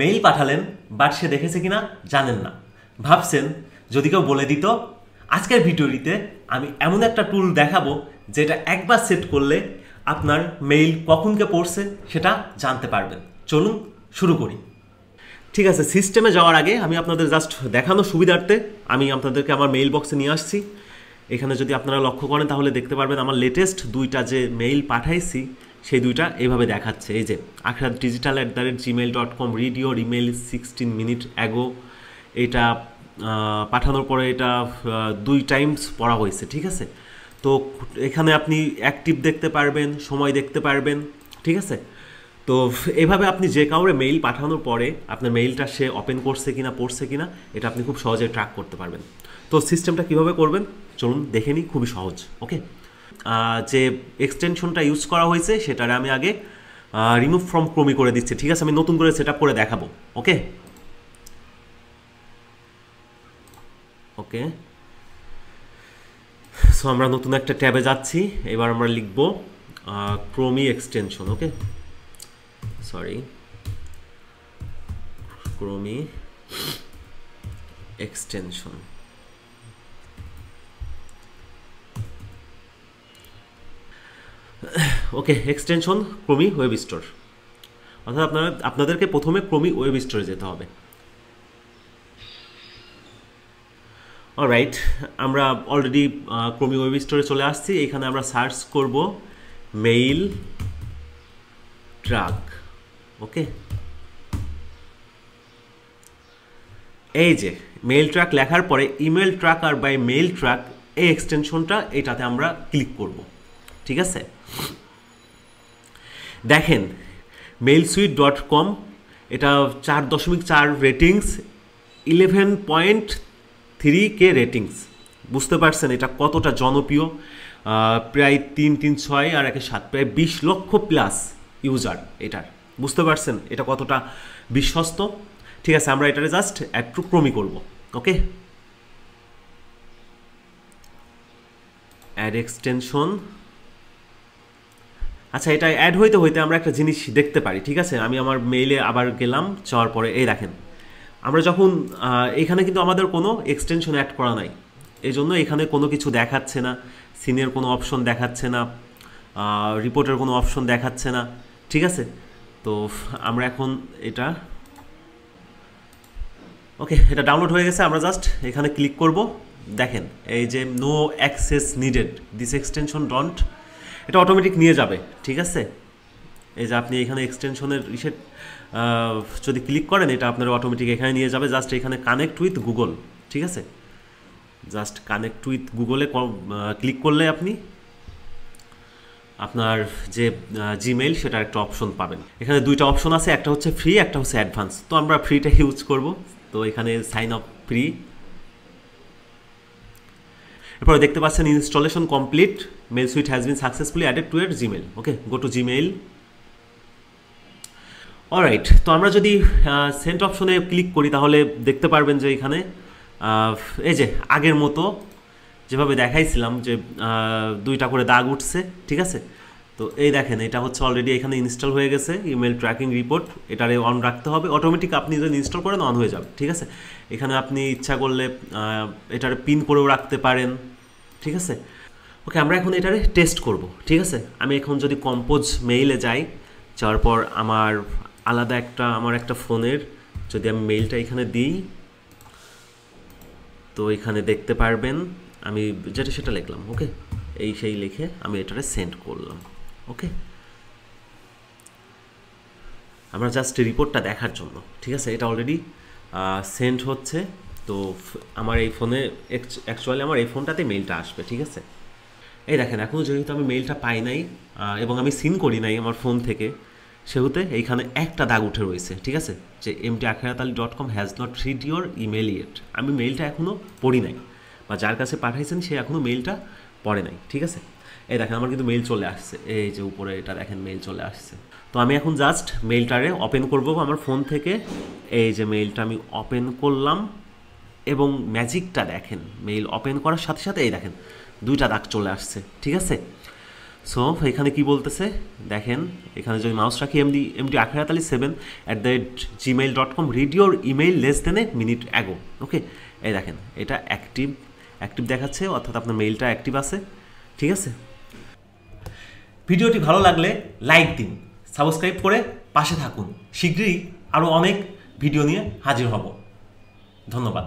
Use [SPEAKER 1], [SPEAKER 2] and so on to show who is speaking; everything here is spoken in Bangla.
[SPEAKER 1] মেইল পাঠালেন বাট সে দেখেছে কিনা জানেন না, ভাবছেন যদি কেউ বলে দিত। আজকের ভিডিওটিতে আমি এমন একটা টুল দেখাবো যেটা একবার সেট করলে আপনার মেইল কখনকে পড়ছে সেটা জানতে পারবেন। চলুন শুরু করি। ঠিক আছে, সিস্টেমে যাওয়ার আগে আমি আপনাদের জাস্ট দেখানোর সুবিধার্থে আমি আপনাদেরকে আমার মেইল বক্সে নিয়ে আসছি। এখানে যদি আপনারা লক্ষ্য করেন তাহলে দেখতে পারবেন আমার লেটেস্ট দুইটা যে মেইল পাঠাইছি সেই দুইটা এইভাবে দেখাচ্ছে। এই যে akhratdigital@gmail.com, read your email 16 minute ago, এটা পাঠানোর পরে এটা 2 টাইমস পড়া হয়েছে। ঠিক আছে, তো এখানে আপনি অ্যাক্টিভ দেখতে পারবেন, সময় দেখতে পারবেন। ঠিক আছে, তো এভাবে আপনি যে কাউরে মেইল পাঠানোর পরে আপনার মেইলটা সে ওপেন করছে কিনা পড়ছে কিনা এটা আপনি খুব সহজে ট্র্যাক করতে পারবেন। তো সিস্টেমটা কিভাবে করবেন চলুন দেখে নিই, খুবই সহজ। ওকে, যে এক্সটেনশনটা ইউজ করা হয়েছে সেটারে আমি আগে রিমুভ ফ্রম ক্রোমি করে দিচ্ছি। ঠিক আছে, আমি নতুন করে সেট আপ করে দেখাবো। ওকে ওকে সো আমরা নতুন একটা ট্যাবে যাচ্ছি। এবার আমরা লিখব ক্রোমি এক্সটেনশন। ওকে, সরি, ক্রোমি এক্সটেনশন। ওকে, এক্সটেনশন ক্রোমি ওয়েব স্টোর, অর্থাৎ আপনাদেরকে প্রথমে ক্রোমি ওয়েব স্টোরে যেতে হবে। অলরাইট, আমরা অলরেডি ক্রোমি ওয়েব স্টোরে চলে আসছি। এখানে আমরা সার্চ করব মেইল ট্র্যাক। ওকে, এই যে মেইল ট্র্যাক লেখার পরে email tracker by mail track, এই এক্সটেনশনটা এটাতে আমরা ক্লিক করব। ঠিক আছে, দেখেন mailsuite.com, এটা 4.4 রেটিংস, 11.3K রেটিংস। বুঝতে পারছেন এটা কতটা জনপ্রিয়। প্রায় 336 আর 1.7 প্রায় 20 লক্ষ প্লাস ইউজার এটার। বুঝতে পারছেন এটা কতটা বিশ্বস্ত। ঠিক আছে, আমরা এটারে জাস্ট একটু ক্রোমি করব। ওকে, অ্যাড এক্সটেনশন। আচ্ছা, এটা অ্যাড হইতে হইতে আমরা একটা জিনিস দেখতে পারি। ঠিক আছে, আমি আমার মেইলে আবার গেলাম, যাওয়ার পরে এই দেখেন আমরা যখন এখানে কিন্তু আমাদের কোনো এক্সটেনশন অ্যাড করা নাই, এই জন্য এখানে কোনো কিছু দেখাচ্ছে না, সিনের কোনো অপশন দেখাচ্ছে না, রিপোর্টের কোনো অপশন দেখাচ্ছে না। ঠিক আছে, তো আমরা এখন এটা ওকে, এটা ডাউনলোড হয়ে গেছে। আমরা জাস্ট এখানে ক্লিক করব। দেখেন এই যে no access needed, this extension don't, এটা অটোমেটিক নিয়ে যাবে। ঠিক আছে, এই যে আপনি এখানে এক্সটেনশনের যদি ক্লিক করেন এটা আপনার অটোমেটিক এখানে নিয়ে যাবে। জাস্ট এখানে কানেক্ট উইথ গুগল। ঠিক আছে, জাস্ট কানেক্ট উইথ গুগলে ক্লিক করলে আপনি আপনার যে জিমেইল সেটার একটা অপশন পাবেন। এখানে দুইটা অপশন আছে, একটা হচ্ছে ফ্রি, একটা হচ্ছে অ্যাডভান্স। তো আমরা ফ্রিটা ইউজ করব। তো এখানে সাইন আপ ফ্রি, এরপরে দেখতে পাচ্ছেন installation complete, mail sweet has been successfully added to year Gmail. Okay, go to Gmail. Alright, তো আমরা যদি সেন্ট অপশনে ক্লিক করি তাহলে দেখতে পারবেন যে এখানে এই যে আগের মতো যেভাবে দেখাইছিলাম যে দুইটা করে দাগ উঠছে। ঠিক আছে, তো এই দেখেন এটা হচ্ছে অলরেডি এখানে ইনস্টল হয়ে গেছে ইমেল ট্র্যাকিং রিপোর্ট। এটারে অন রাখতে হবে, অটোমেটিক আপনি যদি ইনস্টল করেন অন হয়ে যাবে। ঠিক আছে, এখানে আপনি ইচ্ছা করলে এটারে পিন করেও রাখতে পারেন। ঠিক আছে, ওকে, আমরা এখন এটারে টেস্ট করব। ঠিক আছে, আমি এখন যদি কম্পোজ মেইলে যাই, যাওয়ার পর আমার আলাদা আমার একটা ফোনের যদি আমি মেইলটা এখানে দিই, তো এখানে দেখতে পারবেন আমি যেটা সেটা লিখলাম। ওকে, সেই লিখে আমি এটারে সেন্ড করলাম। ওকে, আমরা জাস্ট রিপোর্টটা দেখার জন্য। ঠিক আছে, এটা অলরেডি সেন্ড হচ্ছে। তো আমার এই ফোনে অ্যাকচুয়ালি আমার এই ফোনটাতে মেইলটা আসবে। ঠিক আছে, এই দেখেন এখনও যেহেতু আমি মেইলটা পাই নাই এবং আমি সিন করি নাই আমার ফোন থেকে, সেহেতু এইখানে একটা দাগ উঠে রয়েছে। ঠিক আছে, যে md@akhratali.com has not read your email yet, আমি মেইলটা এখনও পড়ি নাই, বা যার কাছে পাঠাইছেন সে এখনও মেইলটা পড়ে নাই। ঠিক আছে, এই দেখেন আমার কিন্তু মেইল চলে আসছে, এই যে উপরে এটা দেখেন মেইল চলে আসছে। তো আমি এখন জাস্ট মেইলটারে ওপেন করব আমার ফোন থেকে। এই যে মেইলটা আমি ওপেন করলাম এবং ম্যাজিকটা দেখেন, মেইল ওপেন করার সাথে সাথে এই দেখেন দুইটা দাগ চলে আসছে। ঠিক আছে, সো এখানে কি বলতেছে দেখেন, এখানে যদি মাউস রাখি MD Akherat Ali 7@gmail.com, read your email less than a minute ago. Okay, এই দেখেন এটা অ্যাক্টিভ দেখাচ্ছে, অর্থাৎ আপনার মেইলটা অ্যাক্টিভ আছে। ঠিক আছে, ভিডিওটি ভালো লাগলে লাইক দিন, সাবস্ক্রাইব করে পাশে থাকুন। শীঘ্রই আরও অনেক ভিডিও নিয়ে হাজির হব। ধন্যবাদ।